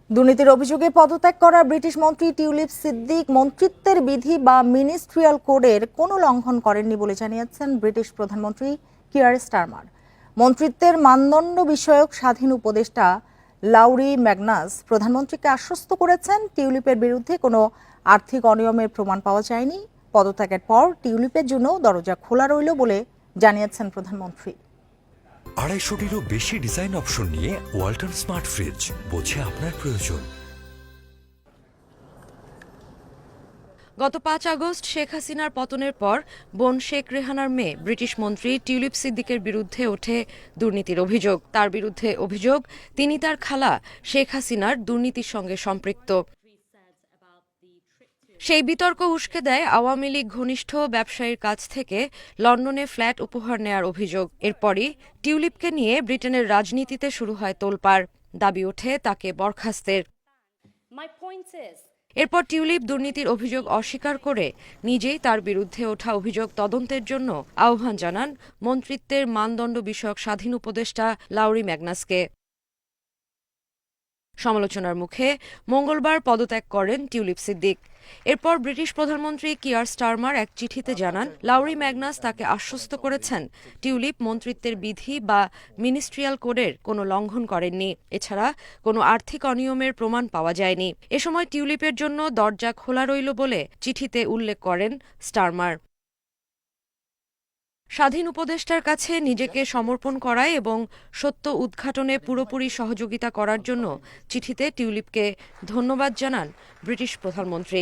দুর্নীতির অভিযোগে পদত্যাগ করা ব্রিটিশ মন্ত্রী টিউলিপ সিদ্দিক মন্ত্রিত্বের বিধি বা মিনিস্ট্রিয়াল কোডের কোনো লঙ্ঘন করেননি বলে জানিয়েছেন ব্রিটিশ প্রধানমন্ত্রী কিয়ার স্টারমার। মন্ত্রিত্বের মানদণ্ড বিষয়ক স্বাধীন উপদেষ্টা লাউরি ম্যাগনাস প্রধানমন্ত্রীকে আশ্বস্ত করেছেন টিউলিপের বিরুদ্ধে কোনো আর্থিক অনিয়মের প্রমাণ পাওয়া যায়নি। পদত্যাগের পর টিউলিপের জন্য দরজা খোলা রইল বলে জানিয়েছেন প্রধানমন্ত্রী। 250-টিরও বেশি ডিজাইন অপশন নিয়ে ওয়ালটন স্মার্ট ফ্রিজ, বোঝে আপনার প্রয়োজন। গত 5 আগস্ট শেখ হাসিনার পতনের পর বোন শেখ রেহানার মেয়ে ব্রিটিশ মন্ত্রী টিউলিপ সিদ্দিকের বিরুদ্ধে ওঠে দুর্নীতির অভিযোগ। তার বিরুদ্ধে অভিযোগ তিনি তার খালা শেখ হাসিনার দুর্নীতির সঙ্গে সম্পৃক্ত। সেই বিতর্ক উস্কে দেয় আওয়ামী লীগ ঘনিষ্ঠ ব্যবসায়ীর কাছ থেকে লন্ডনে ফ্ল্যাট উপহার নেয়ার অভিযোগ। এরপরই টিউলিপকে নিয়ে ব্রিটেনের রাজনীতিতে শুরু হয় তোলপাড়। দাবি ওঠে তাকে বরখাস্তের। এরপর টিউলিপ দুর্নীতির অভিযোগ অস্বীকার করে নিজেই তার বিরুদ্ধে ওঠা অভিযোগ তদন্তের জন্য আহ্বান জানান মন্ত্রিত্বের মানদণ্ড বিষয়ক স্বাধীন উপদেষ্টা লাউরি ম্যাগনাসকে। সমালোচনার মুখে মঙ্গলবার পদত্যাগ করেন টিউলিপ সিদ্দিক। এরপর ব্রিটিশ প্রধানমন্ত্রী কিয়ার স্টারমার এক চিঠিতে জানান লাউরি ম্যাগনাস তাকে আশ্বস্ত করেছেন টিউলিপ মন্ত্রিত্বের বিধি বা মিনিস্ট্রিয়াল কোডের কোনো লঙ্ঘন করেননি। এছাড়া কোনো আর্থিক অনিয়মের প্রমাণ পাওয়া যায়নি। এ সময় টিউলিপের জন্য দরজা খোলা রইল বলে চিঠিতে উল্লেখ করেন স্টারমার। স্বাধীন উপদেষ্টার কাছে নিজেকে সমর্পণ করায় এবং সত্য উদ্ঘাটনে পুরোপুরি সহযোগিতা করার জন্য চিঠিতে টিউলিপকে ধন্যবাদ জানান ব্রিটিশ প্রধানমন্ত্রী।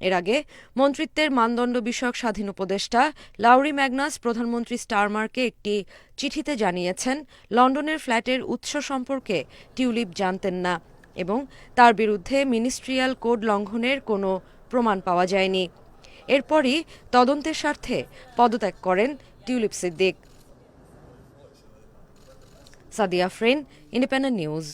এর আগে মন্ত্রিত্বের মানদণ্ড বিষয়ক স্বাধীন উপদেষ্টা লাউরি ম্যাগনাস প্রধানমন্ত্রী স্টারমারকে একটি চিঠিতে জানিয়েছেন লন্ডনের ফ্ল্যাটের উৎস সম্পর্কে টিউলিপ জানতেন না এবং তার বিরুদ্ধে মিনিস্ট্রিয়াল কোড লঙ্ঘনের কোনো প্রমাণ পাওয়া যায়নি। এরপরই তদন্তের স্বার্থে পদত্যাগ করেন tulip Siddique. Sadia Afrin, independent news.